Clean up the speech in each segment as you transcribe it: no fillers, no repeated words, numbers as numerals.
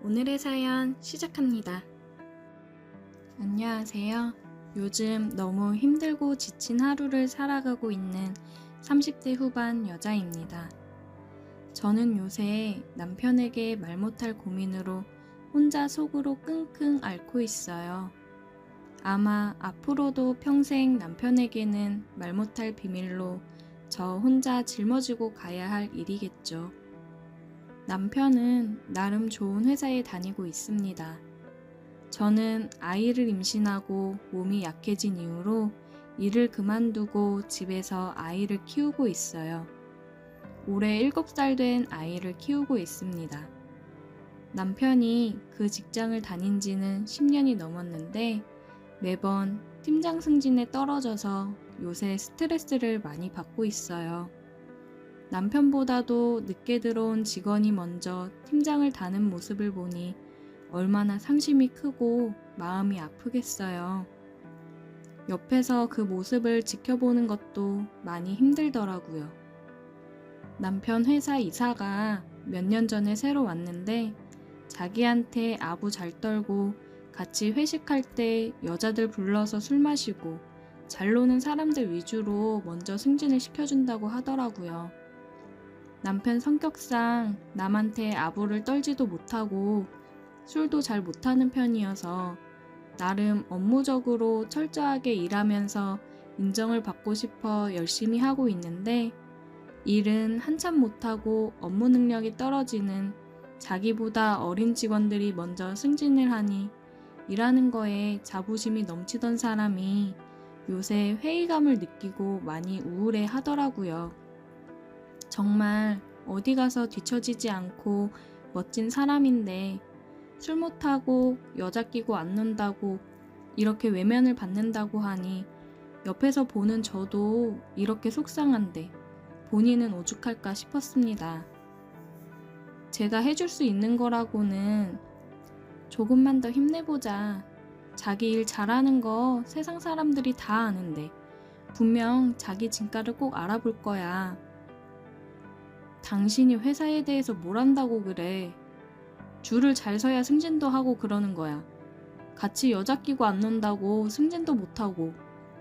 오늘의 사연 시작합니다. 안녕하세요. 요즘 너무 힘들고 지친 하루를 살아가고 있는 30대 후반 여자입니다. 저는 요새 남편에게 말 못할 고민으로 혼자 속으로 끙끙 앓고 있어요. 아마 앞으로도 평생 남편에게는 말 못할 비밀로 저 혼자 짊어지고 가야 할 일이겠죠. 남편은 나름 좋은 회사에 다니고 있습니다. 저는 아이를 임신하고 몸이 약해진 이후로 일을 그만두고 집에서 아이를 키우고 있어요. 올해 7살 된 아이를 키우고 있습니다. 남편이 그 직장을 다닌 지는 10년이 넘었는데 매번 팀장 승진에 떨어져서 요새 스트레스를 많이 받고 있어요. 남편보다도 늦게 들어온 직원이 먼저 팀장을 다는 모습을 보니 얼마나 상심이 크고 마음이 아프겠어요. 옆에서 그 모습을 지켜보는 것도 많이 힘들더라고요. 남편 회사 이사가 몇 년 전에 새로 왔는데 자기한테 아부 잘 떨고 같이 회식할 때 여자들 불러서 술 마시고 잘 노는 사람들 위주로 먼저 승진을 시켜준다고 하더라고요. 남편 성격상 남한테 아부를 떨지도 못하고 술도 잘 못하는 편이어서 나름 업무적으로 철저하게 일하면서 인정을 받고 싶어 열심히 하고 있는데 일은 한참 못하고 업무 능력이 떨어지는 자기보다 어린 직원들이 먼저 승진을 하니 일하는 거에 자부심이 넘치던 사람이 요새 회의감을 느끼고 많이 우울해 하더라고요. 정말 어디 가서 뒤처지지 않고 멋진 사람인데 술 못하고 여자 끼고 안 논다고 이렇게 외면을 받는다고 하니 옆에서 보는 저도 이렇게 속상한데 본인은 오죽할까 싶었습니다. 제가 해줄 수 있는 거라고는 조금만 더 힘내보자. 자기 일 잘하는 거 세상 사람들이 다 아는데 분명 자기 진가를 꼭 알아볼 거야. 당신이 회사에 대해서 뭘 안다고 그래. 줄을 잘 서야 승진도 하고 그러는 거야. 같이 여자 끼고 안 논다고 승진도 못하고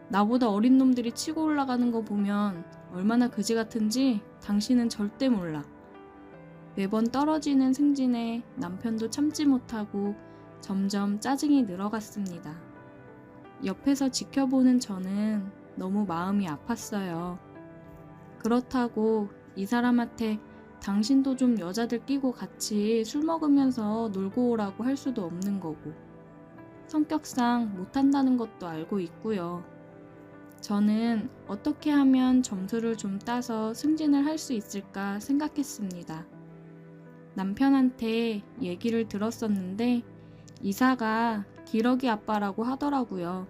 나보다 어린 놈들이 치고 올라가는 거 보면 얼마나 그지 같은지 당신은 절대 몰라. 매번 떨어지는 승진에 남편도 참지 못하고 점점 짜증이 늘어갔습니다. 옆에서 지켜보는 저는 너무 마음이 아팠어요. 그렇다고 이 사람한테 당신도 좀 여자들 끼고 같이 술 먹으면서 놀고 오라고 할 수도 없는 거고 성격상 못한다는 것도 알고 있고요. 저는 어떻게 하면 점수를 좀 따서 승진을 할 수 있을까 생각했습니다. 남편한테 얘기를 들었었는데 이사가 기러기 아빠라고 하더라고요.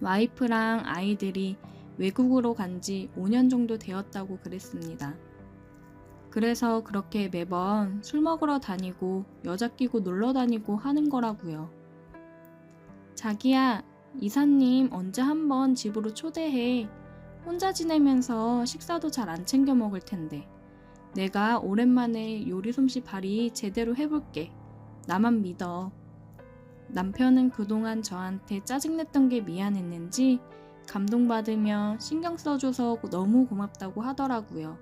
와이프랑 아이들이 외국으로 간 지 5년 정도 되었다고 그랬습니다. 그래서 그렇게 매번 술 먹으러 다니고 여자 끼고 놀러 다니고 하는 거라고요. 자기야, 이사님 언제 한번 집으로 초대해. 혼자 지내면서 식사도 잘 안 챙겨 먹을 텐데. 내가 오랜만에 요리 솜씨 발휘 제대로 해볼게. 나만 믿어. 남편은 그동안 저한테 짜증냈던 게 미안했는지 감동받으며 신경 써줘서 너무 고맙다고 하더라고요.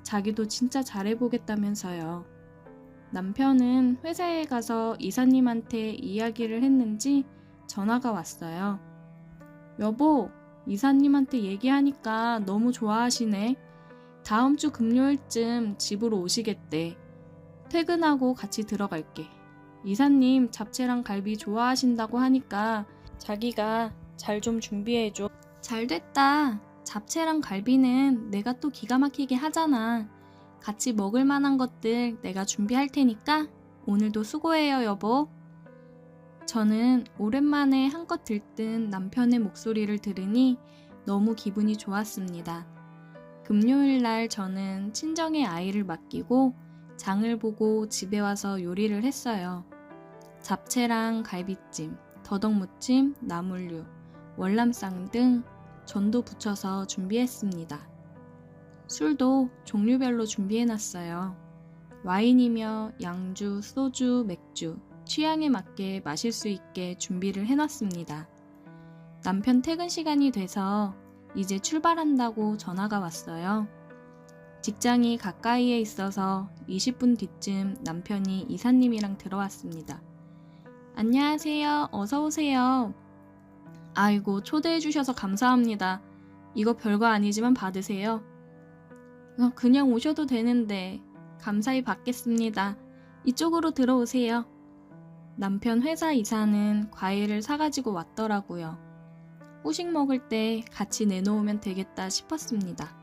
자기도 진짜 잘해보겠다면서요. 남편은 회사에 가서 이사님한테 이야기를 했는지 전화가 왔어요. 여보, 이사님한테 얘기하니까 너무 좋아하시네. 다음 주 금요일쯤 집으로 오시겠대. 퇴근하고 같이 들어갈게. 이사님 잡채랑 갈비 좋아하신다고 하니까 자기가 잘 좀 준비해줘. 잘됐다. 잡채랑 갈비는 내가 또 기가 막히게 하잖아. 같이 먹을 만한 것들 내가 준비할 테니까 오늘도 수고해요, 여보. 저는 오랜만에 한껏 들뜬 남편의 목소리를 들으니 너무 기분이 좋았습니다. 금요일 날 저는 친정에 아이를 맡기고 장을 보고 집에 와서 요리를 했어요. 잡채랑 갈비찜, 더덕무침, 나물류, 월남쌈 등 전도 부쳐서 준비했습니다. 술도 종류별로 준비해놨어요. 와인이며 양주, 소주, 맥주, 취향에 맞게 마실 수 있게 준비를 해놨습니다. 남편 퇴근 시간이 돼서 이제 출발한다고 전화가 왔어요. 직장이 가까이에 있어서 20분 뒤쯤 남편이 이사님이랑 들어왔습니다. 안녕하세요. 어서 오세요. 아이고, 초대해 주셔서 감사합니다. 이거 별거 아니지만 받으세요. 그냥 오셔도 되는데 감사히 받겠습니다. 이쪽으로 들어오세요. 남편 회사 이사는 과일을 사가지고 왔더라고요. 후식 먹을 때 같이 내놓으면 되겠다 싶었습니다.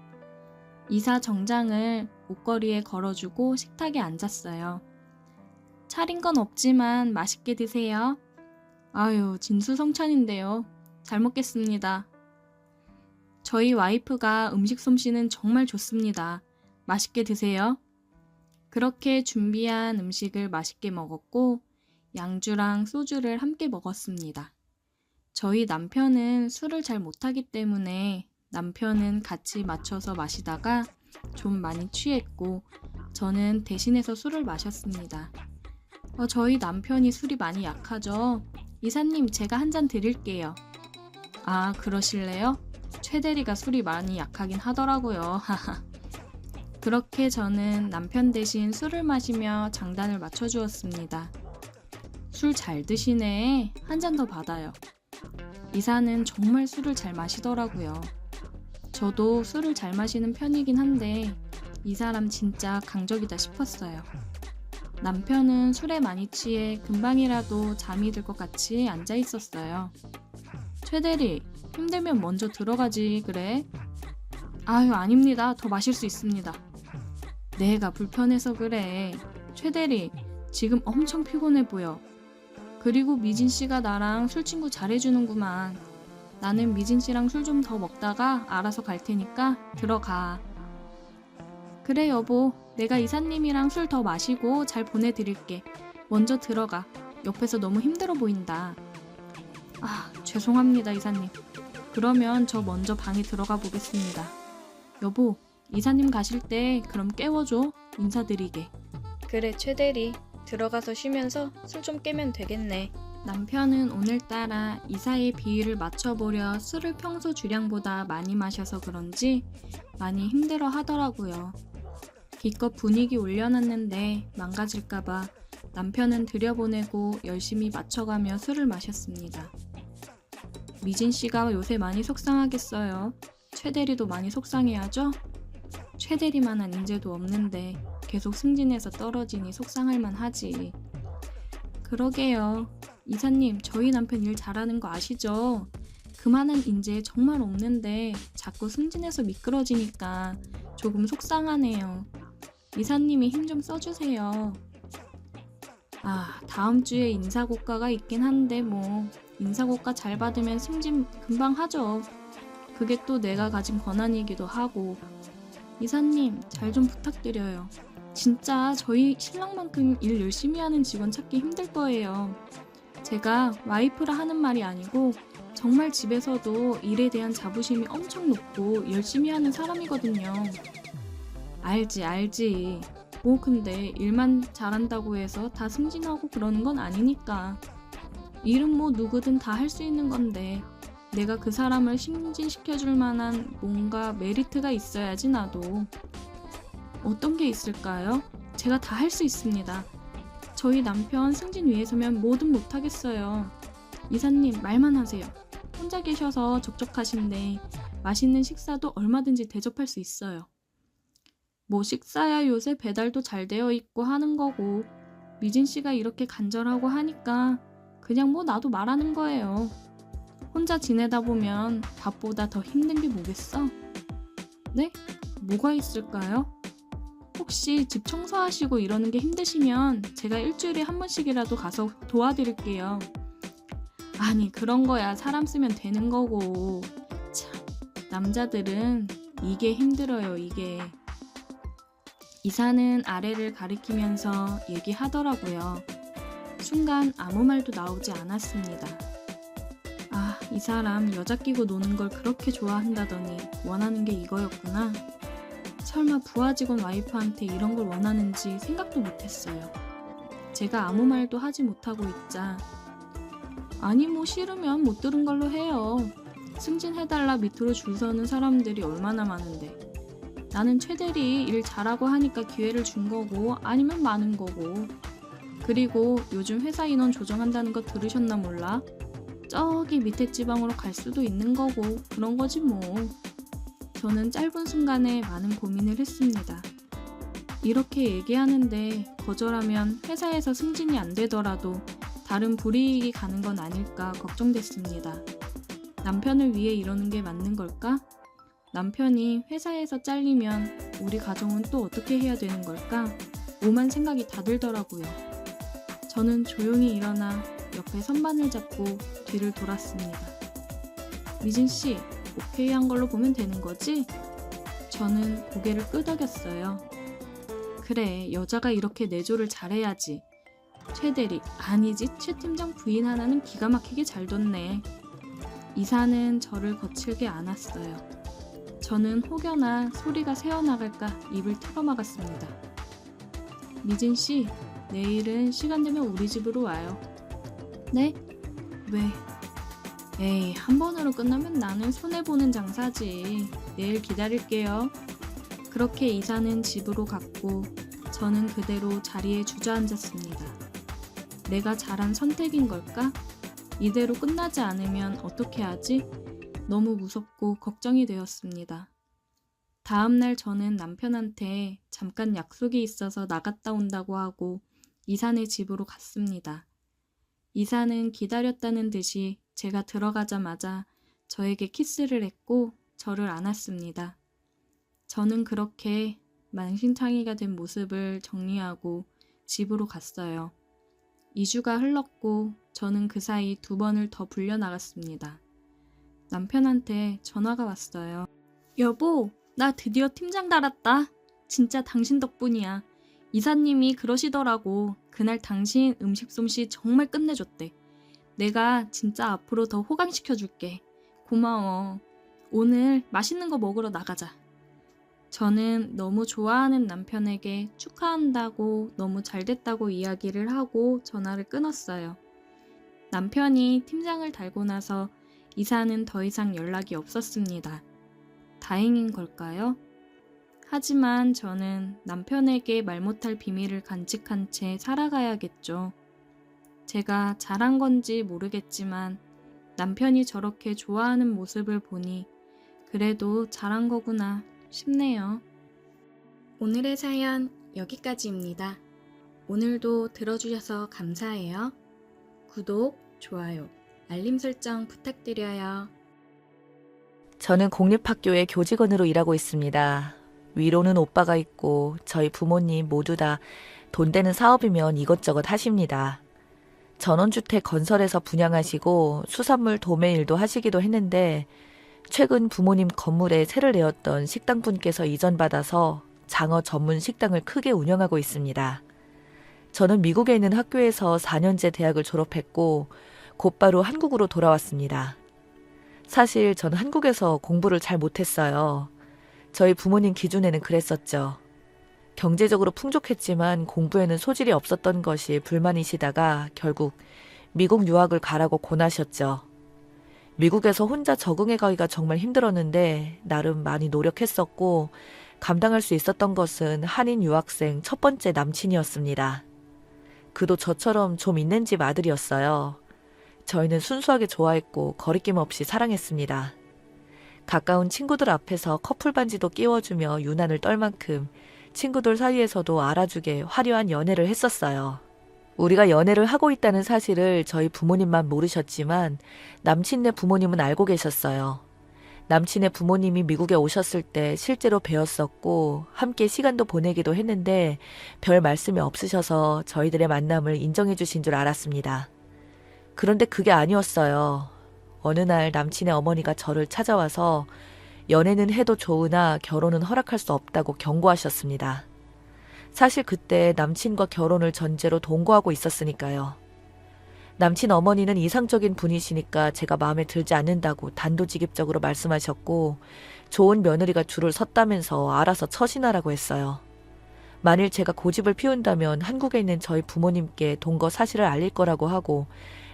이사 정장을 옷걸이에 걸어주고 식탁에 앉았어요. 차린 건 없지만 맛있게 드세요. 아유, 진수성찬인데요. 잘 먹겠습니다. 저희 와이프가 음식 솜씨는 정말 좋습니다. 맛있게 드세요. 그렇게 준비한 음식을 맛있게 먹었고 양주랑 소주를 함께 먹었습니다. 저희 남편은 술을 잘 못하기 때문에 남편은 같이 맞춰서 마시다가 좀 많이 취했고 저는 대신해서 술을 마셨습니다. 저희 남편이 술이 많이 약하죠? 이사님, 제가 한 잔 드릴게요. 아, 그러실래요? 최 대리가 술이 많이 약하긴 하더라고요. 그렇게 저는 남편 대신 술을 마시며 장단을 맞춰주었습니다. 술 잘 드시네. 한 잔 더 받아요. 이사는 정말 술을 잘 마시더라고요. 저도 술을 잘 마시는 편이긴 한데 이 사람 진짜 강적이다 싶었어요. 남편은 술에 많이 취해 금방이라도 잠이 들 것 같이 앉아 있었어요. 최 대리, 힘들면 먼저 들어가지 그래? 아유, 아닙니다. 더 마실 수 있습니다. 내가 불편해서 그래. 최 대리, 지금 엄청 피곤해 보여. 그리고 미진 씨가 나랑 술 친구 잘해주는구만. 나는 미진 씨랑 술 좀 더 먹다가 알아서 갈 테니까 들어가. 그래 여보, 내가 이사님이랑 술 더 마시고 잘 보내드릴게. 먼저 들어가. 옆에서 너무 힘들어 보인다. 아, 죄송합니다 이사님. 그러면 저 먼저 방에 들어가 보겠습니다. 여보, 이사님 가실 때 그럼 깨워줘. 인사드리게. 그래 최 대리, 들어가서 쉬면서 술 좀 깨면 되겠네. 남편은 오늘따라 이사의 비위를 맞춰보려 술을 평소 주량보다 많이 마셔서 그런지 많이 힘들어 하더라고요. 기껏 분위기 올려놨는데 망가질까봐 남편은 들여보내고 열심히 맞춰가며 술을 마셨습니다. 미진 씨가 요새 많이 속상하겠어요. 최 대리도 많이 속상해하죠? 최 대리만한 인재도 없는데 계속 승진해서 떨어지니 속상할 만하지. 그러게요. 이사님, 저희 남편 일 잘하는 거 아시죠? 그만한 인재 정말 없는데 자꾸 승진해서 미끄러지니까 조금 속상하네요. 이사님이 힘 좀 써주세요. 아, 다음 주에 인사고과가 있긴 한데 뭐 인사고과 잘 받으면 승진 금방 하죠. 그게 또 내가 가진 권한이기도 하고. 이사님, 잘 좀 부탁드려요. 진짜 저희 신랑만큼 일 열심히 하는 직원 찾기 힘들 거예요. 제가 와이프라 하는 말이 아니고 정말 집에서도 일에 대한 자부심이 엄청 높고 열심히 하는 사람이거든요. 알지. 뭐 근데 일만 잘한다고 해서 다 승진하고 그러는 건 아니니까. 일은 뭐 누구든 다 할 수 있는 건데 내가 그 사람을 승진시켜줄 만한 뭔가 메리트가 있어야지 나도. 어떤 게 있을까요? 제가 다 할 수 있습니다. 저희 남편 승진 위해서면 뭐든 못하겠어요. 이사님, 말만 하세요. 혼자 계셔서 적적하신데 맛있는 식사도 얼마든지 대접할 수 있어요. 뭐 식사야 요새 배달도 잘 되어 있고 하는 거고 미진 씨가 이렇게 간절하고 하니까 그냥 뭐 나도 말하는 거예요. 혼자 지내다 보면 밥보다 더 힘든 게 뭐겠어? 네? 뭐가 있을까요? 혹시 집 청소하시고 이러는 게 힘드시면 제가 일주일에 한 번씩이라도 가서 도와드릴게요. 아니, 그런 거야 사람 쓰면 되는 거고. 참, 남자들은 이게 힘들어요, 이게. 이사는 아래를 가리키면서 얘기하더라고요. 순간 아무 말도 나오지 않았습니다. 아, 이 사람 여자 끼고 노는 걸 그렇게 좋아한다더니 원하는 게 이거였구나. 설마 부하 직원 와이프한테 이런 걸 원하는지 생각도 못했어요. 제가 아무 말도 하지 못하고 있자 아니 뭐 싫으면 못 들은 걸로 해요. 승진해달라 밑으로 줄 서는 사람들이 얼마나 많은데 나는 최대리 일 잘하고 하니까 기회를 준 거고 아니면 많은 거고 그리고 요즘 회사 인원 조정한다는 거 들으셨나 몰라? 저기 밑에 지방으로 갈 수도 있는 거고 그런 거지 뭐. 저는 짧은 순간에 많은 고민을 했습니다. 이렇게 얘기하는데 거절하면 회사에서 승진이 안 되더라도 다른 불이익이 가는 건 아닐까 걱정됐습니다. 남편을 위해 이러는 게 맞는 걸까? 남편이 회사에서 잘리면 우리 가정은 또 어떻게 해야 되는 걸까? 오만 생각이 다 들더라고요. 저는 조용히 일어나 옆에 선반을 잡고 뒤를 돌았습니다. 미진 씨, 오케이 한 걸로 보면 되는 거지? 저는 고개를 끄덕였어요. 그래, 여자가 이렇게 내조를 잘해야지. 최 대리, 아니지, 최 팀장 부인 하나는 기가 막히게 잘 뒀네. 이사는 저를 거칠게 안았어요. 저는 혹여나 소리가 새어나갈까 입을 틀어막았습니다. 미진 씨, 내일은 시간 되면 우리 집으로 와요. 네? 왜? 에이, 한 번으로 끝나면 나는 손해보는 장사지. 내일 기다릴게요. 그렇게 이사는 집으로 갔고 저는 그대로 자리에 주저앉았습니다. 내가 잘한 선택인 걸까? 이대로 끝나지 않으면 어떻게 하지? 너무 무섭고 걱정이 되었습니다. 다음날 저는 남편한테 잠깐 약속이 있어서 나갔다 온다고 하고 이사네 집으로 갔습니다. 이사는 기다렸다는 듯이 제가 들어가자마자 저에게 키스를 했고 저를 안았습니다. 저는 그렇게 만신창이가 된 모습을 정리하고 집으로 갔어요. 2주가 흘렀고 저는 그 사이 2번을 더 불려나갔습니다. 남편한테 전화가 왔어요. 여보, 나 드디어 팀장 달았다. 진짜 당신 덕분이야. 이사님이 그러시더라고. 그날 당신 음식 솜씨 정말 끝내줬대. 내가 진짜 앞으로 더 호강시켜줄게. 고마워. 오늘 맛있는 거 먹으러 나가자. 저는 너무 좋아하는 남편에게 축하한다고 너무 잘됐다고 이야기를 하고 전화를 끊었어요. 남편이 팀장을 달고 나서 이사는 더 이상 연락이 없었습니다. 다행인 걸까요? 하지만 저는 남편에게 말 못할 비밀을 간직한 채 살아가야겠죠. 제가 잘한 건지 모르겠지만 남편이 저렇게 좋아하는 모습을 보니 그래도 잘한 거구나 싶네요. 오늘의 사연 여기까지입니다. 오늘도 들어주셔서 감사해요. 구독, 좋아요, 알림 설정 부탁드려요. 저는 공립학교의 교직원으로 일하고 있습니다. 위로는 오빠가 있고 저희 부모님 모두 다 돈 되는 사업이면 이것저것 하십니다. 전원주택 건설에서 분양하시고 수산물 도매 일도 하시기도 했는데 최근 부모님 건물에 세를 내었던 식당분께서 이전받아서 장어 전문 식당을 크게 운영하고 있습니다. 저는 미국에 있는 학교에서 4년제 대학을 졸업했고 곧바로 한국으로 돌아왔습니다. 사실 전 한국에서 공부를 잘 못했어요. 저희 부모님 기준에는 그랬었죠. 경제적으로 풍족했지만 공부에는 소질이 없었던 것이 불만이시다가 결국 미국 유학을 가라고 권하셨죠. 미국에서 혼자 적응해가기가 정말 힘들었는데 나름 많이 노력했었고 감당할 수 있었던 것은 한인 유학생 첫 번째 남친이었습니다. 그도 저처럼 좀 있는 집 아들이었어요. 저희는 순수하게 좋아했고 거리낌 없이 사랑했습니다. 가까운 친구들 앞에서 커플 반지도 끼워주며 유난을 떨 만큼 친구들 사이에서도 알아주게 화려한 연애를 했었어요. 우리가 연애를 하고 있다는 사실을 저희 부모님만 모르셨지만 남친네 부모님은 알고 계셨어요. 남친의 부모님이 미국에 오셨을 때 실제로 뵈었었고 함께 시간도 보내기도 했는데 별 말씀이 없으셔서 저희들의 만남을 인정해 주신 줄 알았습니다. 그런데 그게 아니었어요. 어느 날 남친의 어머니가 저를 찾아와서 연애는 해도 좋으나 결혼은 허락할 수 없다고 경고하셨습니다. 사실 그때 남친과 결혼을 전제로 동거하고 있었으니까요. 남친 어머니는 이상적인 분이시니까 제가 마음에 들지 않는다고 단도직입적으로 말씀하셨고 좋은 며느리가 줄을 섰다면서 알아서 처신하라고 했어요. 만일 제가 고집을 피운다면 한국에 있는 저희 부모님께 동거 사실을 알릴 거라고 하고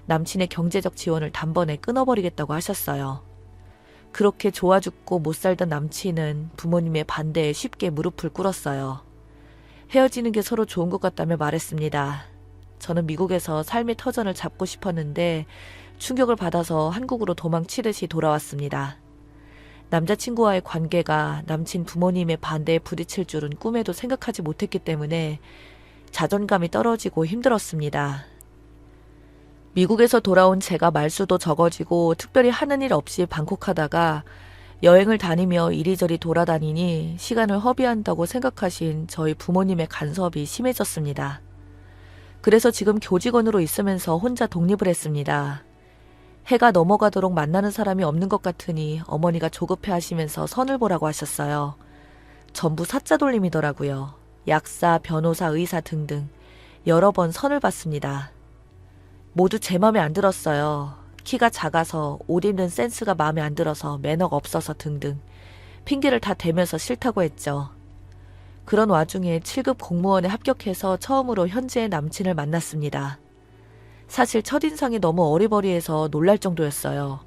남친의 경제적 지원을 단번에 끊어버리겠다고 하셨어요. 그렇게 좋아 죽고 못 살던 남친은 부모님의 반대에 쉽게 무릎을 꿇었어요. 헤어지는 게 서로 좋은 것 같다며 말했습니다. 저는 미국에서 삶의 터전을 잡고 싶었는데 충격을 받아서 한국으로 도망치듯이 돌아왔습니다. 남자친구와의 관계가 남친 부모님의 반대에 부딪힐 줄은 꿈에도 생각하지 못했기 때문에 자존감이 떨어지고 힘들었습니다. 미국에서 돌아온 제가 말수도 적어지고 특별히 하는 일 없이 방콕하다가 여행을 다니며 이리저리 돌아다니니 시간을 허비한다고 생각하신 저희 부모님의 간섭이 심해졌습니다. 그래서 지금 교직원으로 있으면서 혼자 독립을 했습니다. 해가 넘어가도록 만나는 사람이 없는 것 같으니 어머니가 조급해 하시면서 선을 보라고 하셨어요. 전부 사자 돌림이더라고요. 약사, 변호사, 의사 등등 여러 번 선을 봤습니다. 모두 제 맘에 안 들었어요. 키가 작아서 옷 입는 센스가 마음에 안 들어서 매너가 없어서 등등 핑계를 다 대면서 싫다고 했죠. 그런 와중에 7급 공무원에 합격해서 처음으로 현재의 남친을 만났습니다. 사실 첫인상이 너무 어리버리해서 놀랄 정도였어요.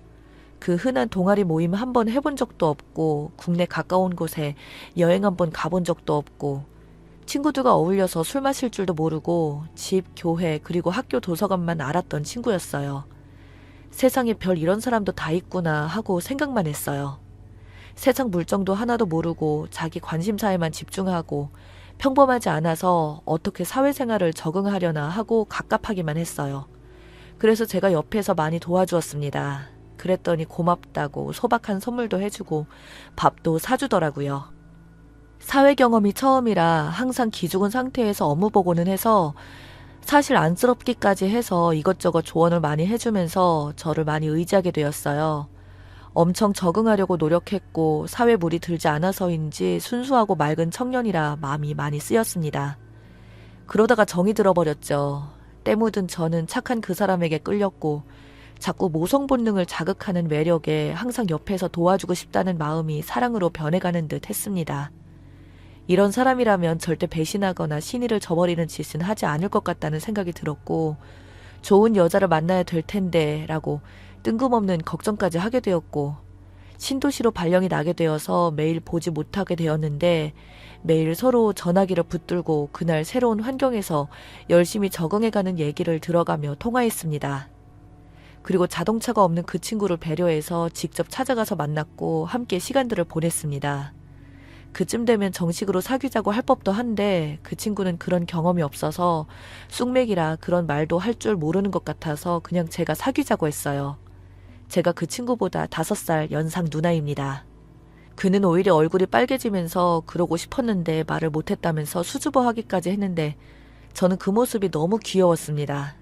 그 흔한 동아리 모임 한 번 해본 적도 없고 국내 가까운 곳에 여행 한 번 가본 적도 없고 친구들과 어울려서 술 마실 줄도 모르고 집, 교회 그리고 학교 도서관만 알았던 친구였어요. 세상에 별 이런 사람도 다 있구나 하고 생각만 했어요. 세상 물정도 하나도 모르고 자기 관심사에만 집중하고 평범하지 않아서 어떻게 사회생활을 적응하려나 하고 갑갑하기만 했어요. 그래서 제가 옆에서 많이 도와주었습니다. 그랬더니 고맙다고 소박한 선물도 해주고 밥도 사주더라고요. 사회 경험이 처음이라 항상 기죽은 상태에서 업무 보고는 해서 사실 안쓰럽기까지 해서 이것저것 조언을 많이 해주면서 저를 많이 의지하게 되었어요. 엄청 적응하려고 노력했고 사회 물이 들지 않아서인지 순수하고 맑은 청년이라 마음이 많이 쓰였습니다. 그러다가 정이 들어버렸죠. 때 묻은 저는 착한 그 사람에게 끌렸고 자꾸 모성 본능을 자극하는 매력에 항상 옆에서 도와주고 싶다는 마음이 사랑으로 변해가는 듯 했습니다. 이런 사람이라면 절대 배신하거나 신의를 저버리는 짓은 하지 않을 것 같다는 생각이 들었고 좋은 여자를 만나야 될 텐데 라고 뜬금없는 걱정까지 하게 되었고 신도시로 발령이 나게 되어서 매일 보지 못하게 되었는데 매일 서로 전화기를 붙들고 그날 새로운 환경에서 열심히 적응해가는 얘기를 들어가며 통화했습니다. 그리고 자동차가 없는 그 친구를 배려해서 직접 찾아가서 만났고 함께 시간들을 보냈습니다. 그쯤 되면 정식으로 사귀자고 할 법도 한데 그 친구는 그런 경험이 없어서 쑥맥이라 그런 말도 할 줄 모르는 것 같아서 그냥 제가 사귀자고 했어요. 제가 그 친구보다 5살 연상 누나입니다. 그는 오히려 얼굴이 빨개지면서 그러고 싶었는데 말을 못했다면서 수줍어하기까지 했는데 저는 그 모습이 너무 귀여웠습니다.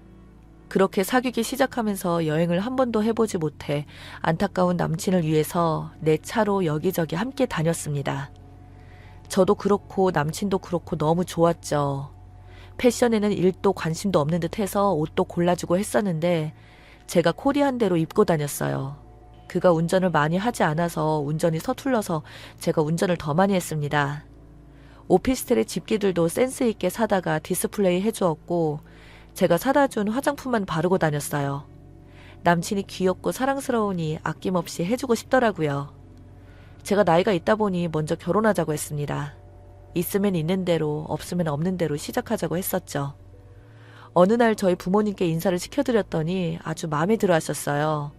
그렇게 사귀기 시작하면서 여행을 한 번도 해보지 못해 안타까운 남친을 위해서 내 차로 여기저기 함께 다녔습니다. 저도 그렇고 남친도 그렇고 너무 좋았죠. 패션에는 1도 관심도 없는 듯 해서 옷도 골라주고 했었는데 제가 코디한 대로 입고 다녔어요. 그가 운전을 많이 하지 않아서 운전이 서툴러서 제가 운전을 더 많이 했습니다. 오피스텔의 집기들도 센스 있게 사다가 디스플레이 해주었고 제가 사다 준 화장품만 바르고 다녔어요. 남친이 귀엽고 사랑스러우니 아낌없이 해주고 싶더라고요. 제가 나이가 있다 보니 먼저 결혼하자고 했습니다. 있으면 있는 대로 없으면 없는 대로 시작하자고 했었죠. 어느 날 저희 부모님께 인사를 시켜드렸더니 아주 마음에 들어 하셨어요.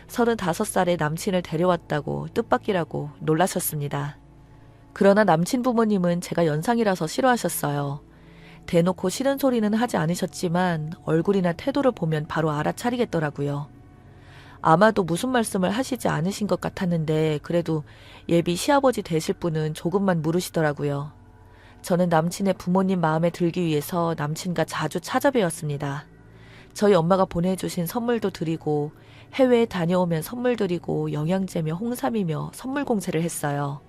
35살에 남친을 데려왔다고 뜻밖이라고 놀라셨습니다. 그러나 남친 부모님은 제가 연상이라서 싫어하셨어요. 대놓고 싫은 소리는 하지 않으셨지만 얼굴이나 태도를 보면 바로 알아차리겠더라고요. 아마도 무슨 말씀을 하시지 않으신 것 같았는데 그래도 예비 시아버지 되실 분은 조금만 물으시더라고요. 저는 남친의 부모님 마음에 들기 위해서 남친과 자주 찾아뵈었습니다. 저희 엄마가 보내주신 선물도 드리고 해외에 다녀오면 선물 드리고 영양제며 홍삼이며 선물 공세를 했어요.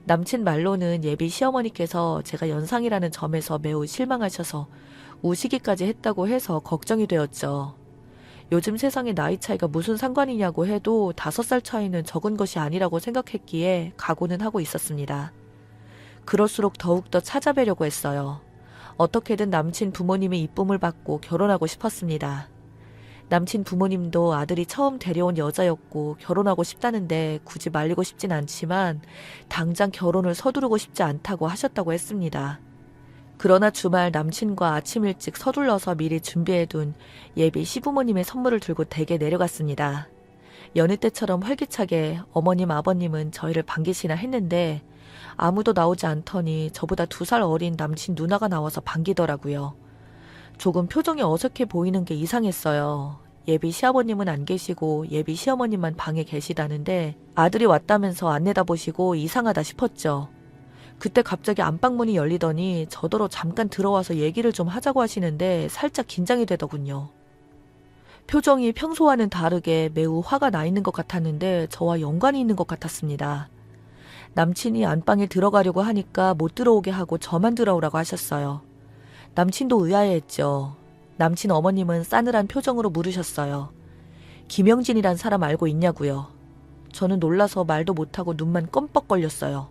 남친 말로는 예비 시어머니께서 제가 연상이라는 점에서 매우 실망하셔서 우시기까지 했다고 해서 걱정이 되었죠. 요즘 세상에 나이 차이가 무슨 상관이냐고 해도 5살 차이는 적은 것이 아니라고 생각했기에 각오는 하고 있었습니다. 그럴수록 더욱더 찾아뵈려고 했어요. 어떻게든 남친 부모님의 이쁨을 받고 결혼하고 싶었습니다. 남친 부모님도 아들이 처음 데려온 여자였고 결혼하고 싶다는데 굳이 말리고 싶진 않지만 당장 결혼을 서두르고 싶지 않다고 하셨다고 했습니다. 그러나 주말 남친과 아침 일찍 서둘러서 미리 준비해둔 예비 시부모님의 선물을 들고 댁에 내려갔습니다. 여느 때처럼 활기차게 어머님 아버님은 저희를 반기시나 했는데 아무도 나오지 않더니 저보다 2살 어린 남친 누나가 나와서 반기더라고요. 조금 표정이 어색해 보이는 게 이상했어요. 예비 시아버님은 안 계시고 예비 시어머님만 방에 계시다는데 아들이 왔다면서 안 내다보시고 이상하다 싶었죠. 그때 갑자기 안방문이 열리더니 저더러 잠깐 들어와서 얘기를 좀 하자고 하시는데 살짝 긴장이 되더군요. 표정이 평소와는 다르게 매우 화가 나 있는 것 같았는데 저와 연관이 있는 것 같았습니다. 남친이 안방에 들어가려고 하니까 못 들어오게 하고 저만 들어오라고 하셨어요. 남친도 의아해했죠. 남친 어머님은 싸늘한 표정으로 물으셨어요. 김영진이란 사람 알고 있냐고요. 저는 놀라서 말도 못하고 눈만 껌뻑거렸어요.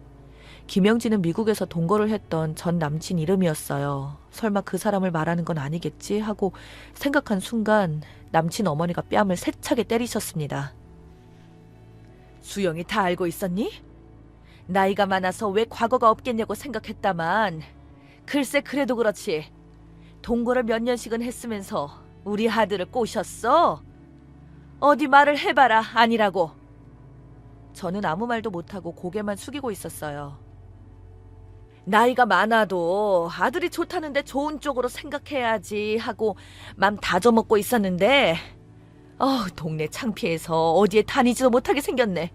김영진은 미국에서 동거를 했던 전 남친 이름이었어요. 설마 그 사람을 말하는 건 아니겠지 하고 생각한 순간 남친 어머니가 뺨을 세차게 때리셨습니다. 수영이 다 알고 있었니? 나이가 많아서 왜 과거가 없겠냐고 생각했다만 글쎄 그래도 그렇지. 동거를 몇 년씩은 했으면서 우리 아들을 꼬셨어? 어디 말을 해봐라. 아니라고. 저는 아무 말도 못하고 고개만 숙이고 있었어요. 나이가 많아도 아들이 좋다는데 좋은 쪽으로 생각해야지 하고 맘 다져먹고 있었는데 동네 창피해서 어디에 다니지도 못하게 생겼네.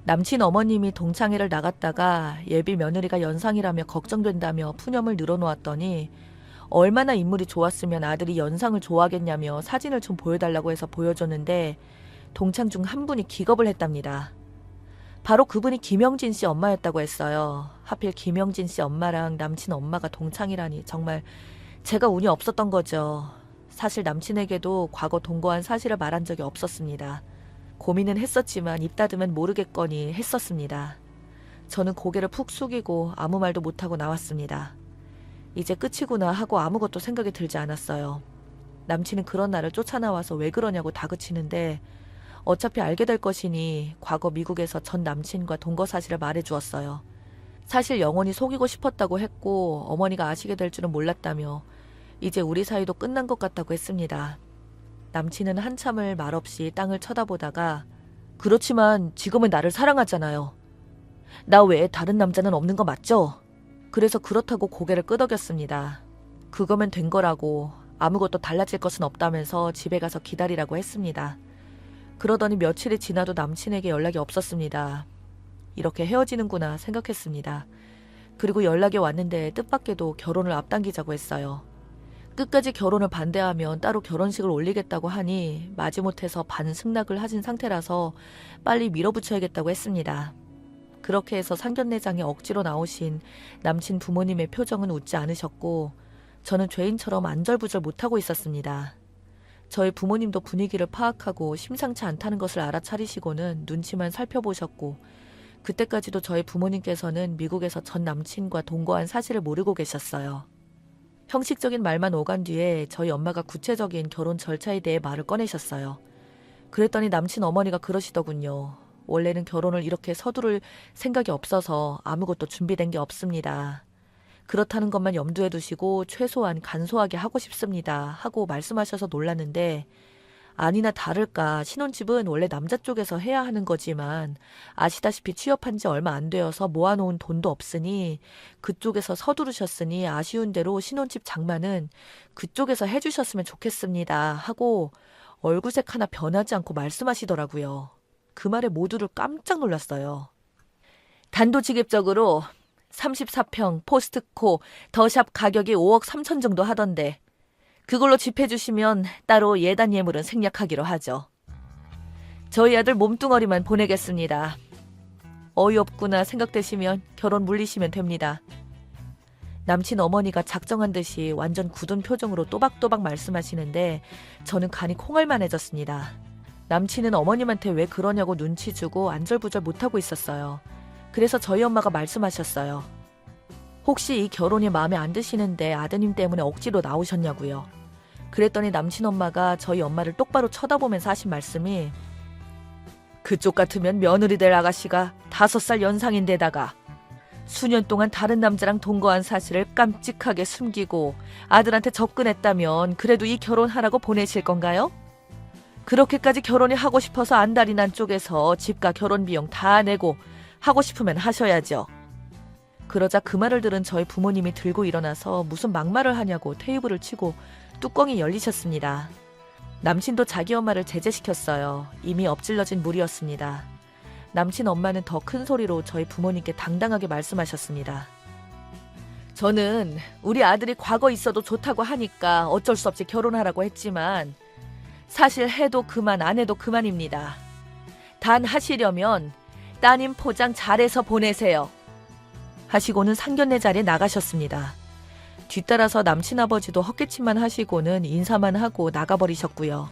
남친 어머님이 동창회를 나갔다가 예비 며느리가 연상이라며 걱정된다며 푸념을 늘어놓았더니 얼마나 인물이 좋았으면 아들이 연상을 좋아하겠냐며 사진을 좀 보여달라고 해서 보여줬는데 동창 중 한 분이 기겁을 했답니다. 바로 그분이 김영진 씨 엄마였다고 했어요. 하필 김영진 씨 엄마랑 남친 엄마가 동창이라니 정말 제가 운이 없었던 거죠. 사실 남친에게도 과거 동거한 사실을 말한 적이 없었습니다. 고민은 했었지만 입 닫으면 모르겠거니 했었습니다. 저는 고개를 푹 숙이고 아무 말도 못하고 나왔습니다. 이제 끝이구나 하고 아무것도 생각이 들지 않았어요. 남친은 그런 나를 쫓아나와서 왜 그러냐고 다그치는데 어차피 알게 될 것이니 과거 미국에서 전 남친과 동거 사실을 말해주었어요. 사실 영원히 속이고 싶었다고 했고 어머니가 아시게 될 줄은 몰랐다며 이제 우리 사이도 끝난 것 같다고 했습니다. 남친은 한참을 말없이 땅을 쳐다보다가 그렇지만 지금은 나를 사랑하잖아요. 나 외에 다른 남자는 없는 거 맞죠? 그래서 그렇다고 고개를 끄덕였습니다. 그거면 된 거라고 아무것도 달라질 것은 없다면서 집에 가서 기다리라고 했습니다. 그러더니 며칠이 지나도 남친에게 연락이 없었습니다. 이렇게 헤어지는구나 생각했습니다. 그리고 연락이 왔는데 뜻밖에도 결혼을 앞당기자고 했어요. 끝까지 결혼을 반대하면 따로 결혼식을 올리겠다고 하니 마지못해서 반승낙을 하신 상태라서 빨리 밀어붙여야겠다고 했습니다. 그렇게 해서 상견례장에 억지로 나오신 남친 부모님의 표정은 웃지 않으셨고 저는 죄인처럼 안절부절 못하고 있었습니다. 저희 부모님도 분위기를 파악하고 심상치 않다는 것을 알아차리시고는 눈치만 살펴보셨고 그때까지도 저희 부모님께서는 미국에서 전 남친과 동거한 사실을 모르고 계셨어요. 형식적인 말만 오간 뒤에 저희 엄마가 구체적인 결혼 절차에 대해 말을 꺼내셨어요. 그랬더니 남친 어머니가 그러시더군요. 원래는 결혼을 이렇게 서두를 생각이 없어서 아무것도 준비된 게 없습니다. 그렇다는 것만 염두에 두시고 최소한 간소하게 하고 싶습니다 하고 말씀하셔서 놀랐는데 아니나 다를까 신혼집은 원래 남자 쪽에서 해야 하는 거지만 아시다시피 취업한 지 얼마 안 되어서 모아놓은 돈도 없으니 그쪽에서 서두르셨으니 아쉬운 대로 신혼집 장만은 그쪽에서 해주셨으면 좋겠습니다 하고 얼굴색 하나 변하지 않고 말씀하시더라고요. 그 말에 모두를 깜짝 놀랐어요. 단도직입적으로 34평 포스트코 더샵 가격이 5억 3천 정도 하던데 그걸로 집해주시면 따로 예단 예물은 생략하기로 하죠. 저희 아들 몸뚱어리만 보내겠습니다. 어이없구나 생각되시면 결혼 물리시면 됩니다. 남친 어머니가 작정한 듯이 완전 굳은 표정으로 또박또박 말씀하시는데 저는 간이 콩알만해졌습니다. 남친은 어머님한테 왜 그러냐고 눈치 주고 안절부절 못하고 있었어요. 그래서 저희 엄마가 말씀하셨어요. 혹시 이 결혼이 마음에 안 드시는데 아드님 때문에 억지로 나오셨냐고요. 그랬더니 남친 엄마가 저희 엄마를 똑바로 쳐다보면서 하신 말씀이 그쪽 같으면 며느리 될 아가씨가 5살 연상인데다가 수년 동안 다른 남자랑 동거한 사실을 깜찍하게 숨기고 아들한테 접근했다면 그래도 이 결혼하라고 보내실 건가요? 그렇게까지 결혼이 하고 싶어서 안달이 난 쪽에서 집과 결혼 비용 다 내고 하고 싶으면 하셔야죠. 그러자 그 말을 들은 저희 부모님이 들고 일어나서 무슨 막말을 하냐고 테이블을 치고 뚜껑이 열리셨습니다. 남친도 자기 엄마를 제재시켰어요. 이미 엎질러진 물이었습니다. 남친 엄마는 더 큰 소리로 저희 부모님께 당당하게 말씀하셨습니다. 저는 우리 아들이 과거 있어도 좋다고 하니까 어쩔 수 없이 결혼하라고 했지만 사실 해도 그만 안 해도 그만입니다. 단 하시려면 따님 포장 잘해서 보내세요. 하시고는 상견례 자리에 나가셨습니다. 뒤따라서 남친 아버지도 헛기침만 하시고는 인사만 하고 나가버리셨고요.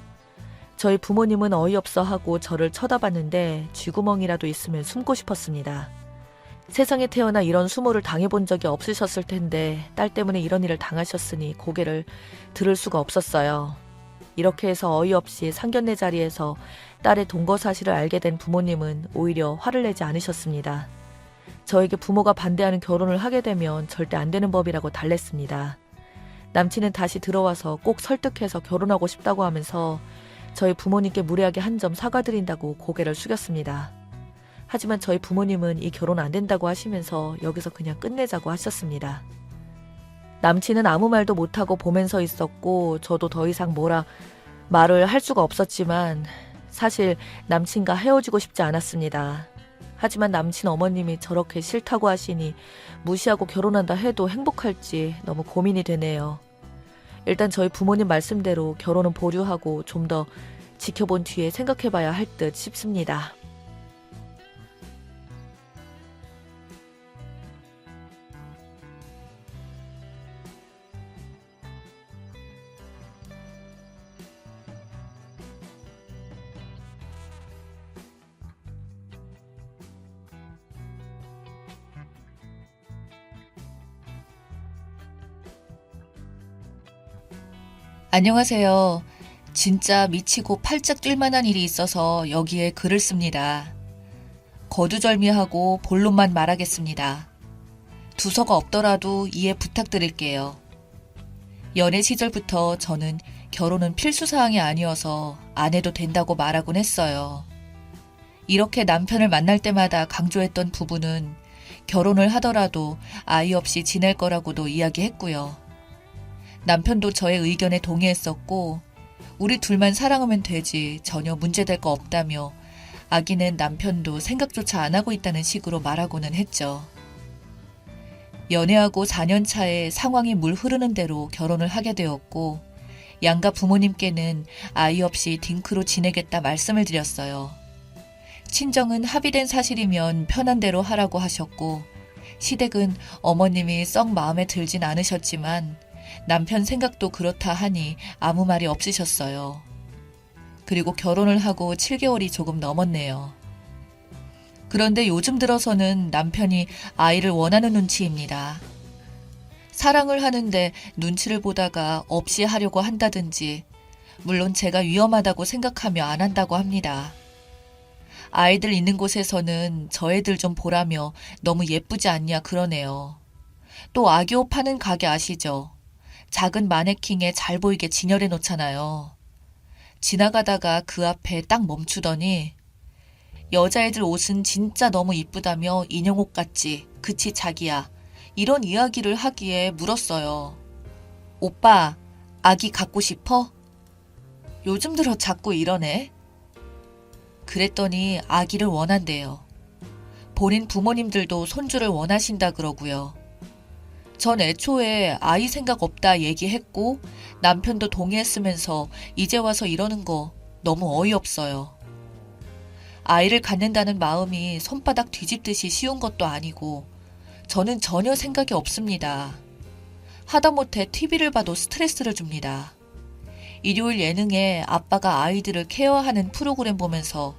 저희 부모님은 어이없어 하고 저를 쳐다봤는데 쥐구멍이라도 있으면 숨고 싶었습니다. 세상에 태어나 이런 수모를 당해본 적이 없으셨을 텐데 딸 때문에 이런 일을 당하셨으니 고개를 들을 수가 없었어요. 이렇게 해서 어이없이 상견례 자리에서 딸의 동거 사실을 알게 된 부모님은 오히려 화를 내지 않으셨습니다. 저에게 부모가 반대하는 결혼을 하게 되면 절대 안 되는 법이라고 달랬습니다. 남친은 다시 들어와서 꼭 설득해서 결혼하고 싶다고 하면서 저희 부모님께 무례하게 한 점 사과드린다고 고개를 숙였습니다. 하지만 저희 부모님은 이 결혼 안 된다고 하시면서 여기서 그냥 끝내자고 하셨습니다. 남친은 아무 말도 못하고 보면서 있었고 저도 더 이상 뭐라 말을 할 수가 없었지만 사실 남친과 헤어지고 싶지 않았습니다. 하지만 남친 어머님이 저렇게 싫다고 하시니 무시하고 결혼한다 해도 행복할지 너무 고민이 되네요. 일단 저희 부모님 말씀대로 결혼은 보류하고 좀 더 지켜본 뒤에 생각해봐야 할 듯 싶습니다. 안녕하세요. 진짜 미치고 팔짝 뛸 만한 일이 있어서 여기에 글을 씁니다. 거두절미하고 본론만 말하겠습니다. 두서가 없더라도 이해 부탁드릴게요. 연애 시절부터 저는 결혼은 필수사항이 아니어서 안 해도 된다고 말하곤 했어요. 이렇게 남편을 만날 때마다 강조했던 부부는 결혼을 하더라도 아이 없이 지낼 거라고도 이야기했고요. 남편도 저의 의견에 동의했었고 우리 둘만 사랑하면 되지 전혀 문제될 거 없다며 아기는 남편도 생각조차 안 하고 있다는 식으로 말하고는 했죠. 연애하고 4년 차에 상황이 물 흐르는 대로 결혼을 하게 되었고 양가 부모님께는 아이 없이 딩크로 지내겠다 말씀을 드렸어요. 친정은 합의된 사실이면 편한 대로 하라고 하셨고 시댁은 어머님이 썩 마음에 들진 않으셨지만 남편 생각도 그렇다 하니 아무 말이 없으셨어요. 그리고 결혼을 하고 7개월이 조금 넘었네요. 그런데 요즘 들어서는 남편이 아이를 원하는 눈치입니다. 사랑을 하는데 눈치를 보다가 없이 하려고 한다든지, 물론 제가 위험하다고 생각하며 안 한다고 합니다. 아이들 있는 곳에서는 저 애들 좀 보라며 너무 예쁘지 않냐 그러네요. 또 아기 옷 파는 가게 아시죠? 작은 마네킹에 잘 보이게 진열해 놓잖아요. 지나가다가 그 앞에 딱 멈추더니 여자애들 옷은 진짜 너무 이쁘다며 인형옷 같지? 그치 자기야? 이런 이야기를 하기에 물었어요. 오빠, 아기 갖고 싶어? 요즘 들어 자꾸 이러네. 그랬더니 아기를 원한대요. 본인 부모님들도 손주를 원하신다 그러고요. 전 애초에 아이 생각 없다 얘기했고 남편도 동의했으면서 이제 와서 이러는 거 너무 어이없어요. 아이를 갖는다는 마음이 손바닥 뒤집듯이 쉬운 것도 아니고 저는 전혀 생각이 없습니다. 하다못해 TV를 봐도 스트레스를 줍니다. 일요일 예능에 아빠가 아이들을 케어하는 프로그램 보면서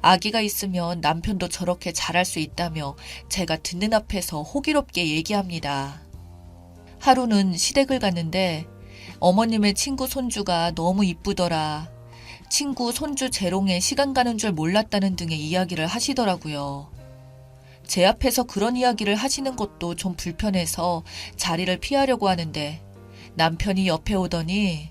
아기가 있으면 남편도 저렇게 잘할 수 있다며 제가 듣는 앞에서 호기롭게 얘기합니다. 하루는 시댁을 갔는데 어머님의 친구 손주가 너무 이쁘더라. 친구 손주 재롱에 시간 가는 줄 몰랐다는 등의 이야기를 하시더라고요. 제 앞에서 그런 이야기를 하시는 것도 좀 불편해서 자리를 피하려고 하는데 남편이 옆에 오더니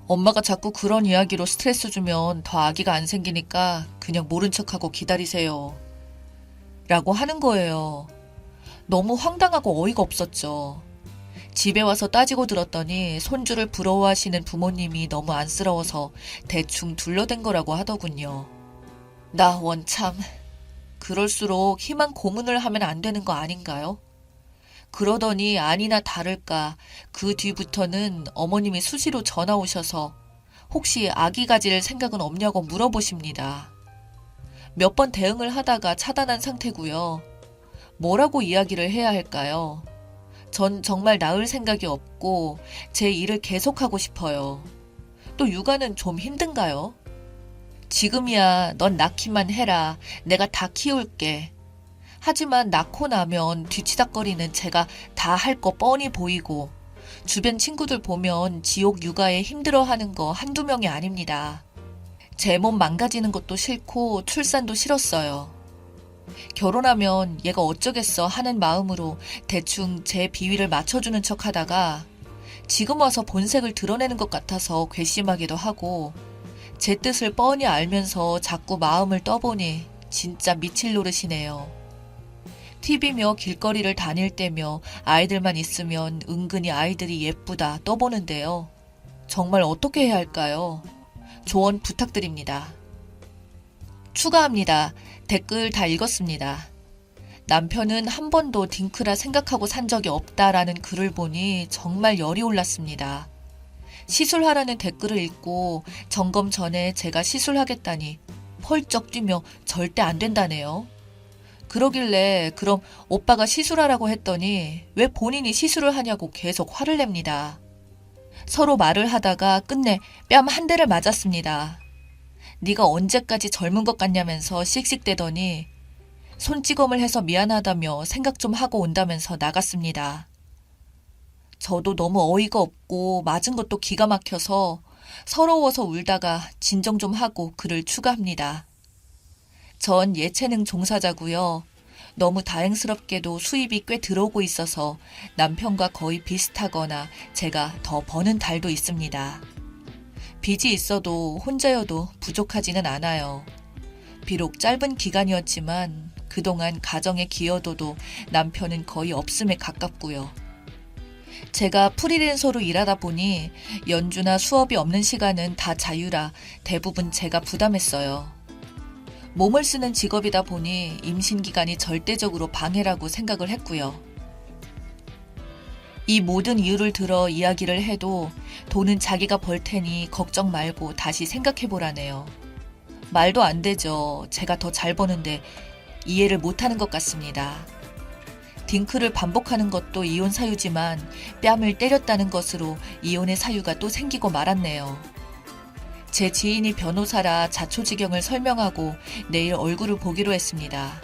엄마가 자꾸 그런 이야기로 스트레스 주면 더 아기가 안 생기니까 그냥 모른 척하고 기다리세요. 라고 하는 거예요. 너무 황당하고 어이가 없었죠. 집에 와서 따지고 들었더니 손주를 부러워하시는 부모님이 너무 안쓰러워서 대충 둘러댄 거라고 하더군요. 나 원참 그럴수록 희망 고문을 하면 안 되는 거 아닌가요? 그러더니 아니나 다를까 그 뒤부터는 어머님이 수시로 전화 오셔서 혹시 아기 가질 생각은 없냐고 물어보십니다. 몇 번 대응을 하다가 차단한 상태고요. 뭐라고 이야기를 해야 할까요? 전 정말 낳을 생각이 없고 제 일을 계속하고 싶어요. 또 육아는 좀 힘든가요? 지금이야 넌 낳기만 해라. 내가 다 키울게. 하지만 낳고 나면 뒤치다꺼리는 제가 다 할 거 뻔히 보이고 주변 친구들 보면 지옥 육아에 힘들어하는 거 한두 명이 아닙니다. 제 몸 망가지는 것도 싫고 출산도 싫었어요. 결혼하면 얘가 어쩌겠어 하는 마음으로 대충 제 비위를 맞춰주는 척 하다가 지금 와서 본색을 드러내는 것 같아서 괘씸하기도 하고 제 뜻을 뻔히 알면서 자꾸 마음을 떠보니 진짜 미칠 노릇이네요. TV며 길거리를 다닐 때며 아이들만 있으면 은근히 아이들이 예쁘다 떠보는데요. 정말 어떻게 해야 할까요? 조언 부탁드립니다. 추가합니다. 댓글 다 읽었습니다. 남편은 한 번도 딩크라 생각하고 산 적이 없다라는 글을 보니 정말 열이 올랐습니다. 시술하라는 댓글을 읽고 점검 전에 제가 시술하겠다니 펄쩍 뛰며 절대 안 된다네요. 그러길래 그럼 오빠가 시술하라고 했더니 왜 본인이 시술을 하냐고 계속 화를 냅니다. 서로 말을 하다가 끝내 뺨 한 대를 맞았습니다. 네가 언제까지 젊은 것 같냐면서 씩씩대더니 손찌검을 해서 미안하다며 생각 좀 하고 온다면서 나갔습니다. 저도 너무 어이가 없고 맞은 것도 기가 막혀서 서러워서 울다가 진정 좀 하고 글을 추가합니다. 전 예체능 종사자고요. 너무 다행스럽게도 수입이 꽤 들어오고 있어서 남편과 거의 비슷하거나 제가 더 버는 달도 있습니다. 빚이 있어도 혼자여도 부족하지는 않아요. 비록 짧은 기간이었지만 그동안 가정의 기여도도 남편은 거의 없음에 가깝고요. 제가 프리랜서로 일하다 보니 연주나 수업이 없는 시간은 다 자유라 대부분 제가 부담했어요. 몸을 쓰는 직업이다 보니 임신 기간이 절대적으로 방해라고 생각을 했고요. 이 모든 이유를 들어 이야기를 해도 돈은 자기가 벌 테니 걱정 말고 다시 생각해보라네요. 말도 안 되죠. 제가 더 잘 버는데 이해를 못하는 것 같습니다. 딩크를 반복하는 것도 이혼 사유지만 뺨을 때렸다는 것으로 이혼의 사유가 또 생기고 말았네요. 제 지인이 변호사라 자초지경을 설명하고 내일 얼굴을 보기로 했습니다.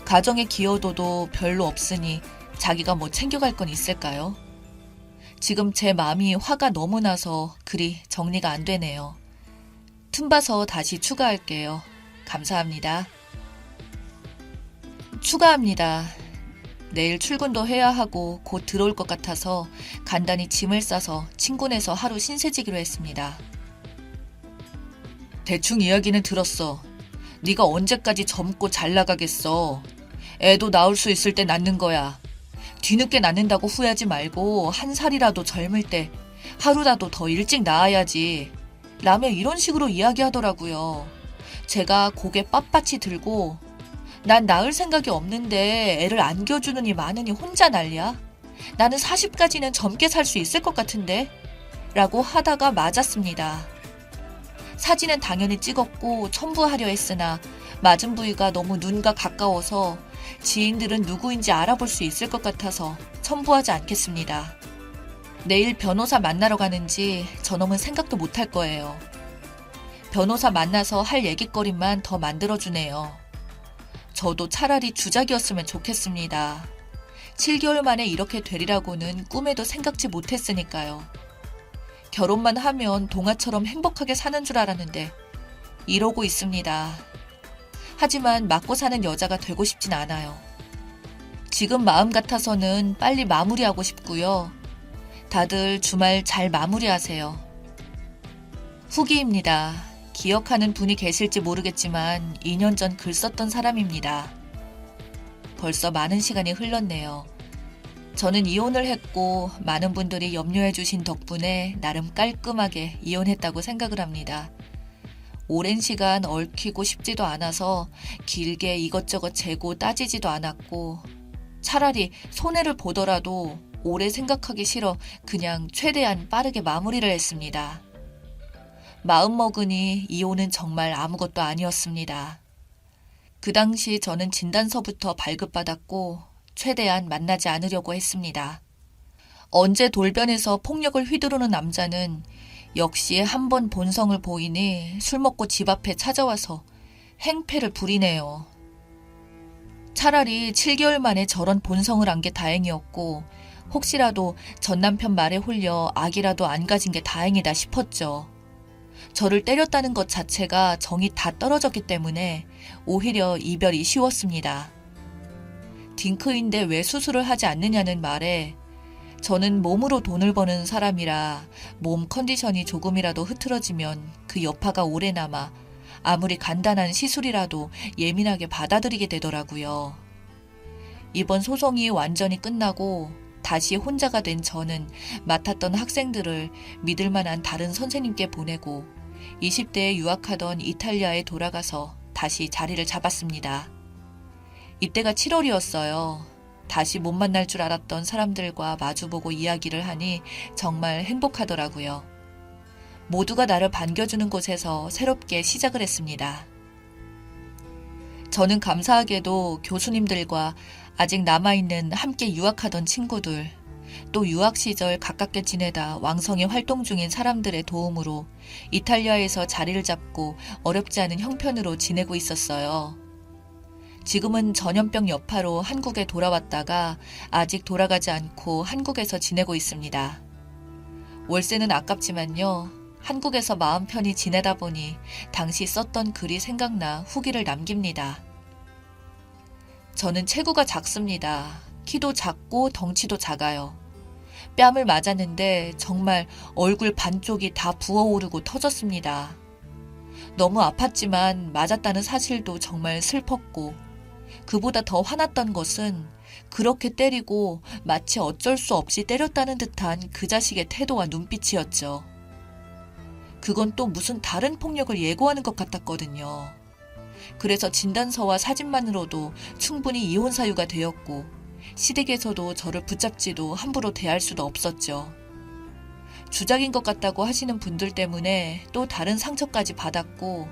가정의 기여도도 별로 없으니 자기가 뭐 챙겨갈 건 있을까요? 지금 제 마음이 화가 너무 나서 글이 정리가 안 되네요. 틈봐서 다시 추가할게요. 감사합니다. 추가합니다. 내일 출근도 해야 하고 곧 들어올 것 같아서 간단히 짐을 싸서 친구네서 하루 신세지기로 했습니다. 대충 이야기는 들었어. 네가 언제까지 젊고 잘 나가겠어. 애도 낳을 수 있을 때 낳는 거야. 뒤늦게 낳는다고 후회하지 말고 한 살이라도 젊을 때 하루라도 더 일찍 낳아야지. 라며 이런 식으로 이야기하더라고요. 제가 고개 빳빳이 들고 난 낳을 생각이 없는데 애를 안겨주느니 마느니 혼자 난리야? 나는 40까지는 젊게 살 수 있을 것 같은데? 라고 하다가 맞았습니다. 사진은 당연히 찍었고 첨부하려 했으나 맞은 부위가 너무 눈과 가까워서 지인들은 누구인지 알아볼 수 있을 것 같아서 첨부하지 않겠습니다. 내일 변호사 만나러 가는지 저놈은 생각도 못할 거예요. 변호사 만나서 할 얘기거리만 더 만들어주네요. 저도 차라리 주작이었으면 좋겠습니다. 7개월 만에 이렇게 되리라고는 꿈에도 생각지 못했으니까요. 결혼만 하면 동화처럼 행복하게 사는 줄 알았는데 이러고 있습니다. 하지만 맞고 사는 여자가 되고 싶진 않아요. 지금 마음 같아서는 빨리 마무리하고 싶고요. 다들 주말 잘 마무리하세요. 후기입니다. 기억하는 분이 계실지 모르겠지만 2년 전 글 썼던 사람입니다. 벌써 많은 시간이 흘렀네요. 저는 이혼을 했고 많은 분들이 염려해 주신 덕분에 나름 깔끔하게 이혼했다고 생각을 합니다. 오랜 시간 얽히고 싶지도 않아서 길게 이것저것 재고 따지지도 않았고 차라리 손해를 보더라도 오래 생각하기 싫어 그냥 최대한 빠르게 마무리를 했습니다. 마음먹으니 이혼은 정말 아무것도 아니었습니다. 그 당시 저는 진단서부터 발급받았고 최대한 만나지 않으려고 했습니다. 언제 돌변해서 폭력을 휘두르는 남자는 역시 한 번 본성을 보이니 술 먹고 집 앞에 찾아와서 행패를 부리네요. 차라리 7개월 만에 저런 본성을 안 게 다행이었고 혹시라도 전 남편 말에 홀려 악이라도 안 가진 게 다행이다 싶었죠. 저를 때렸다는 것 자체가 정이 다 떨어졌기 때문에 오히려 이별이 쉬웠습니다. 딩크인데 왜 수술을 하지 않느냐는 말에 저는 몸으로 돈을 버는 사람이라 몸 컨디션이 조금이라도 흐트러지면 그 여파가 오래 남아 아무리 간단한 시술이라도 예민하게 받아들이게 되더라고요. 이번 소송이 완전히 끝나고 다시 혼자가 된 저는 맡았던 학생들을 믿을 만한 다른 선생님께 보내고 20대에 유학하던 이탈리아에 돌아가서 다시 자리를 잡았습니다. 이때가 7월이었어요. 다시 못 만날 줄 알았던 사람들과 마주보고 이야기를 하니 정말 행복하더라고요. 모두가 나를 반겨주는 곳에서 새롭게 시작을 했습니다. 저는 감사하게도 교수님들과 아직 남아있는 함께 유학하던 친구들, 또 유학 시절 가깝게 지내다 왕성히 활동 중인 사람들의 도움으로 이탈리아에서 자리를 잡고 어렵지 않은 형편으로 지내고 있었어요. 지금은 전염병 여파로 한국에 돌아왔다가 아직 돌아가지 않고 한국에서 지내고 있습니다. 월세는 아깝지만요. 한국에서 마음 편히 지내다 보니 당시 썼던 글이 생각나 후기를 남깁니다. 저는 체구가 작습니다. 키도 작고 덩치도 작아요. 뺨을 맞았는데 정말 얼굴 반쪽이 다 부어오르고 터졌습니다. 너무 아팠지만 맞았다는 사실도 정말 슬펐고 그보다 더 화났던 것은 그렇게 때리고 마치 어쩔 수 없이 때렸다는 듯한 그 자식의 태도와 눈빛이었죠. 그건 또 무슨 다른 폭력을 예고하는 것 같았거든요. 그래서 진단서와 사진만으로도 충분히 이혼 사유가 되었고 시댁에서도 저를 붙잡지도 함부로 대할 수도 없었죠. 주작인 것 같다고 하시는 분들 때문에 또 다른 상처까지 받았고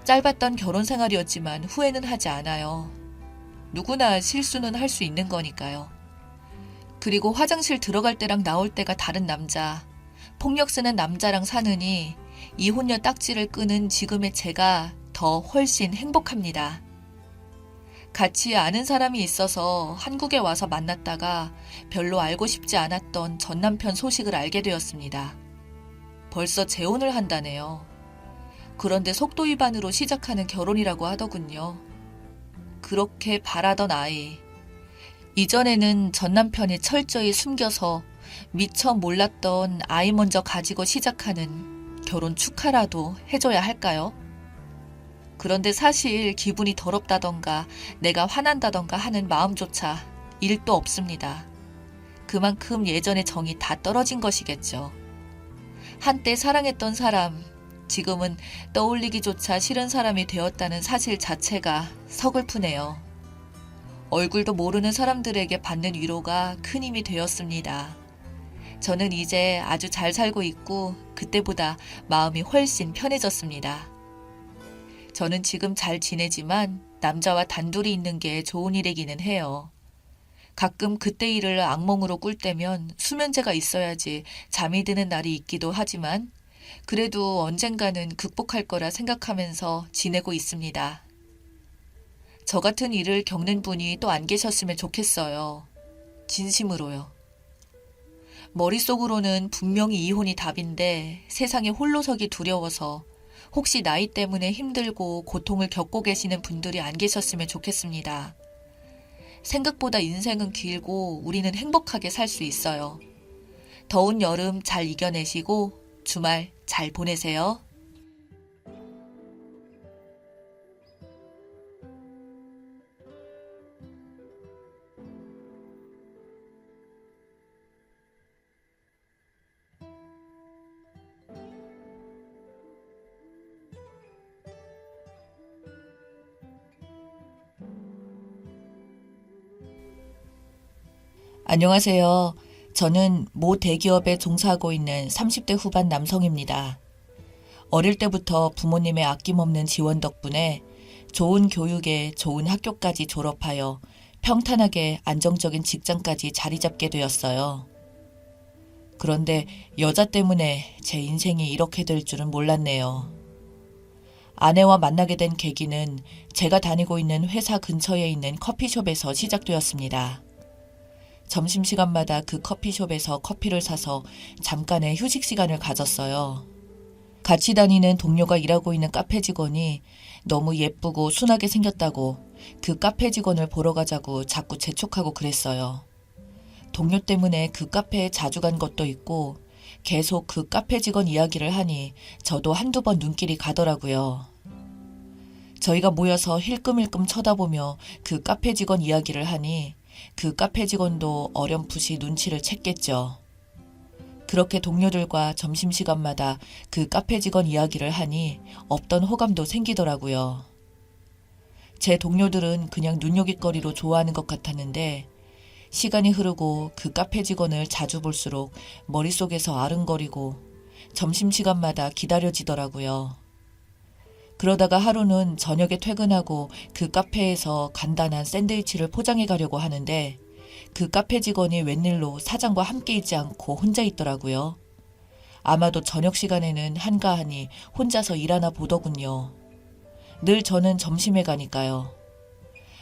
짧았던 결혼 생활이었지만 후회는 하지 않아요. 누구나 실수는 할 수 있는 거니까요. 그리고 화장실 들어갈 때랑 나올 때가 다른 남자, 폭력 쓰는 남자랑 사느니 이혼녀 딱지를 끄는 지금의 제가 더 훨씬 행복합니다. 같이 아는 사람이 있어서 한국에 와서 만났다가 별로 알고 싶지 않았던 전 남편 소식을 알게 되었습니다. 벌써 재혼을 한다네요. 그런데 속도 위반으로 시작하는 결혼이라고 하더군요. 그렇게 바라던 아이. 이전에는 전 남편이 철저히 숨겨서 미처 몰랐던 아이 먼저 가지고 시작하는 결혼 축하라도 해줘야 할까요? 그런데 사실 기분이 더럽다던가 내가 화난다던가 하는 마음조차 1도 없습니다. 그만큼 예전의 정이 다 떨어진 것이겠죠. 한때 사랑했던 사람, 지금은 떠올리기조차 싫은 사람이 되었다는 사실 자체가 서글프네요. 얼굴도 모르는 사람들에게 받는 위로가 큰 힘이 되었습니다. 저는 이제 아주 잘 살고 있고 그때보다 마음이 훨씬 편해졌습니다. 저는 지금 잘 지내지만 남자와 단둘이 있는 게 좋은 일이기는 해요. 가끔 그때 일을 악몽으로 꿀 때면 수면제가 있어야지 잠이 드는 날이 있기도 하지만 그래도 언젠가는 극복할 거라 생각하면서 지내고 있습니다. 저 같은 일을 겪는 분이 또 안 계셨으면 좋겠어요. 진심으로요. 머릿속으로는 분명히 이혼이 답인데 세상에 홀로 서기 두려워서 혹시 나이 때문에 힘들고 고통을 겪고 계시는 분들이 안 계셨으면 좋겠습니다. 생각보다 인생은 길고 우리는 행복하게 살 수 있어요. 더운 여름 잘 이겨내시고 주말 잘 보내세요. 안녕하세요. 저는 모 대기업에 종사하고 있는 30대 후반 남성입니다. 어릴 때부터 부모님의 아낌없는 지원 덕분에 좋은 교육에 좋은 학교까지 졸업하여 평탄하게 안정적인 직장까지 자리 잡게 되었어요. 그런데 여자 때문에 제 인생이 이렇게 될 줄은 몰랐네요. 아내와 만나게 된 계기는 제가 다니고 있는 회사 근처에 있는 커피숍에서 시작되었습니다. 점심시간마다 그 커피숍에서 커피를 사서 잠깐의 휴식 시간을 가졌어요. 같이 다니는 동료가 일하고 있는 카페 직원이 너무 예쁘고 순하게 생겼다고 그 카페 직원을 보러 가자고 자꾸 재촉하고 그랬어요. 동료 때문에 그 카페에 자주 간 것도 있고 계속 그 카페 직원 이야기를 하니 저도 한두 번 눈길이 가더라고요. 저희가 모여서 힐끔힐끔 쳐다보며 그 카페 직원 이야기를 하니 그 카페 직원도 어렴풋이 눈치를 챘겠죠. 그렇게 동료들과 점심시간마다 그 카페 직원 이야기를 하니 없던 호감도 생기더라고요. 제 동료들은 그냥 눈요깃거리로 좋아하는 것 같았는데 시간이 흐르고 그 카페 직원을 자주 볼수록 머릿속에서 아른거리고 점심시간마다 기다려지더라고요. 그러다가 하루는 저녁에 퇴근하고 그 카페에서 간단한 샌드위치를 포장해 가려고 하는데 그 카페 직원이 웬일로 사장과 함께 있지 않고 혼자 있더라고요. 아마도 저녁 시간에는 한가하니 혼자서 일하나 보더군요. 늘 저는 점심에 가니까요.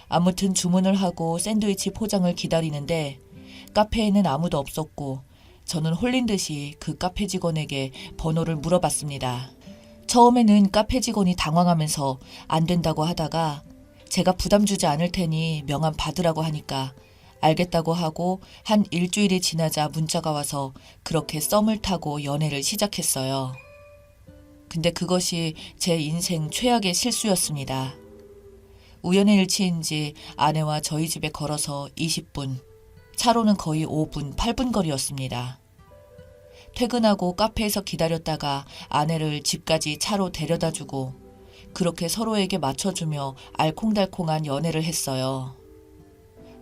아무튼 주문을 하고 샌드위치 포장을 기다리는데 카페에는 아무도 없었고 저는 홀린 듯이 그 카페 직원에게 번호를 물어봤습니다. 처음에는 카페 직원이 당황하면서 안 된다고 하다가 제가 부담 주지 않을 테니 명함 받으라고 하니까 알겠다고 하고 한 일주일이 지나자 문자가 와서 그렇게 썸을 타고 연애를 시작했어요. 근데 그것이 제 인생 최악의 실수였습니다. 우연의 일치인지 아내와 저희 집에 걸어서 20분, 차로는 거의 5분, 8분 거리였습니다. 퇴근하고 카페에서 기다렸다가 아내를 집까지 차로 데려다주고 그렇게 서로에게 맞춰주며 알콩달콩한 연애를 했어요.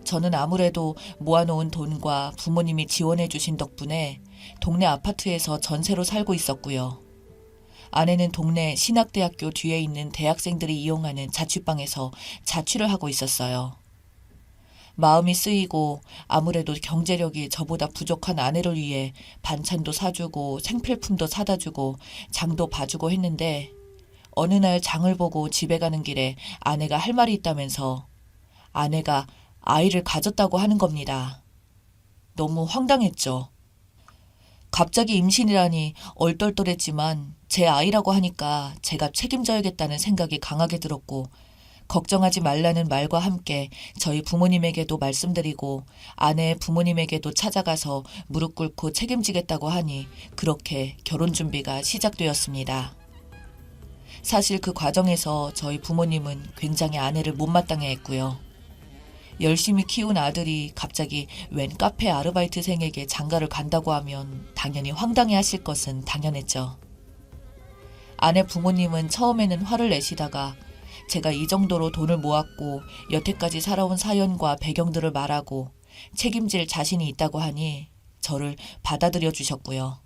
저는 아무래도 모아놓은 돈과 부모님이 지원해주신 덕분에 동네 아파트에서 전세로 살고 있었고요. 아내는 동네 신학대학교 뒤에 있는 대학생들이 이용하는 자취방에서 자취를 하고 있었어요. 마음이 쓰이고 아무래도 경제력이 저보다 부족한 아내를 위해 반찬도 사주고 생필품도 사다주고 장도 봐주고 했는데 어느 날 장을 보고 집에 가는 길에 아내가 할 말이 있다면서 아내가 아이를 가졌다고 하는 겁니다. 너무 황당했죠. 갑자기 임신이라니 얼떨떨했지만 제 아이라고 하니까 제가 책임져야겠다는 생각이 강하게 들었고 걱정하지 말라는 말과 함께 저희 부모님에게도 말씀드리고 아내의 부모님에게도 찾아가서 무릎 꿇고 책임지겠다고 하니 그렇게 결혼 준비가 시작되었습니다. 사실 그 과정에서 저희 부모님은 굉장히 아내를 못마땅해 했고요. 열심히 키운 아들이 갑자기 웬 카페 아르바이트생에게 장가를 간다고 하면 당연히 황당해 하실 것은 당연했죠. 아내 부모님은 처음에는 화를 내시다가 제가 이 정도로 돈을 모았고 여태까지 살아온 사연과 배경들을 말하고 책임질 자신이 있다고 하니 저를 받아들여 주셨고요.